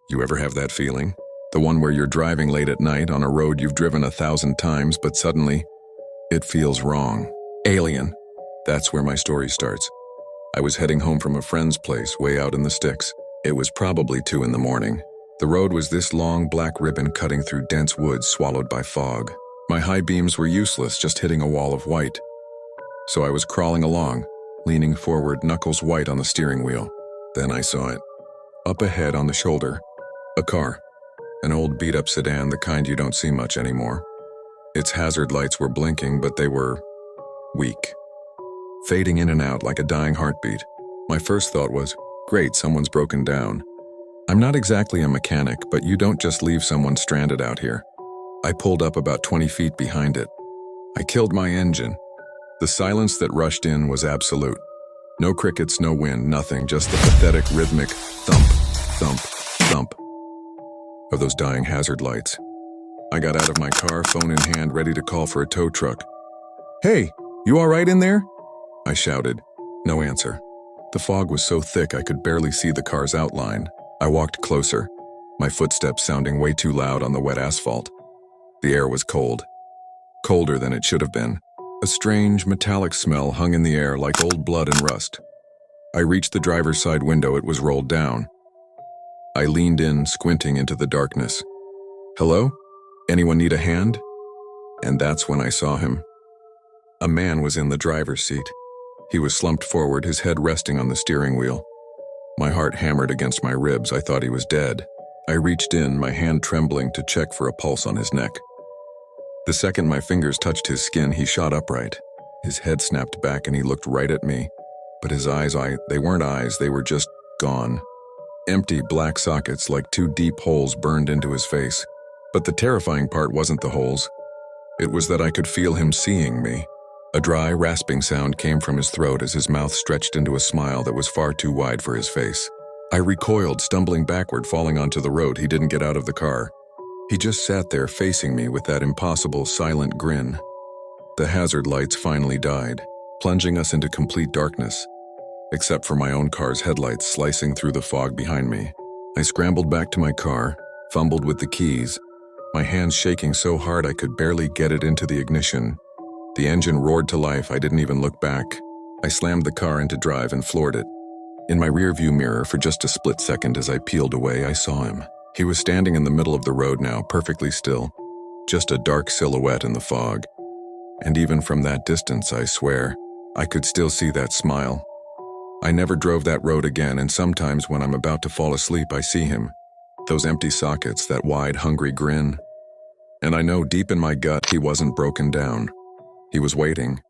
You ever have that feeling? The one where you're driving late at night on a road you've driven 1,000 times, but suddenly, it feels wrong. Alien. That's where my story starts. I was heading home from a friend's place way out in the sticks. It was probably 2 in the morning. The road was this long black ribbon cutting through dense woods swallowed by fog. My high beams were useless, just hitting a wall of white. So I was crawling along, leaning forward, knuckles white on the steering wheel. Then I saw it. Up ahead on the shoulder, a car. An old beat-up sedan, the kind you don't see much anymore. Its hazard lights were blinking, but they were weak, fading in and out like a dying heartbeat. My first thought was, great, someone's broken down. I'm not exactly a mechanic, but you don't just leave someone stranded out here. I pulled up about 20 feet behind it. I killed my engine. The silence that rushed in was absolute. No crickets, no wind, nothing, just the pathetic, rhythmic thump, thump, thump of those dying hazard lights. I got out of my car, phone in hand, ready to call for a tow truck. "Hey, you all right in there?" I shouted. No answer. The fog was so thick I could barely see the car's outline. I walked closer, my footsteps sounding way too loud on the wet asphalt. The air was cold, colder than it should have been. A strange, metallic smell hung in the air like old blood and rust. I reached the driver's side window. It was rolled down. I leaned in, squinting into the darkness. "Hello? Anyone need a hand?" And that's when I saw him. A man was in the driver's seat. He was slumped forward, his head resting on the steering wheel. My heart hammered against my ribs. I thought he was dead. I reached in, my hand trembling, to check for a pulse on his neck. The second my fingers touched his skin, he shot upright. His head snapped back and he looked right at me. But his eyes, they weren't eyes, they were just gone. Empty black sockets like 2 deep holes burned into his face. But the terrifying part wasn't the holes. It was that I could feel him seeing me. A dry, rasping sound came from his throat as his mouth stretched into a smile that was far too wide for his face. I recoiled, stumbling backward, falling onto the road. He didn't get out of the car. He just sat there facing me with that impossible, silent grin. The hazard lights finally died, plunging us into complete darkness, except for my own car's headlights slicing through the fog behind me. I scrambled back to my car, fumbled with the keys, my hands shaking so hard I could barely get it into the ignition. The engine roared to life. I didn't even look back. I slammed the car into drive and floored it. In my rearview mirror, for just a split second as I peeled away, I saw him. He was standing in the middle of the road now, perfectly still, just a dark silhouette in the fog. And even from that distance, I swear, I could still see that smile. I never drove that road again, and sometimes when I'm about to fall asleep, I see him. Those empty sockets, that wide, hungry grin. And I know deep in my gut he wasn't broken down. He was waiting,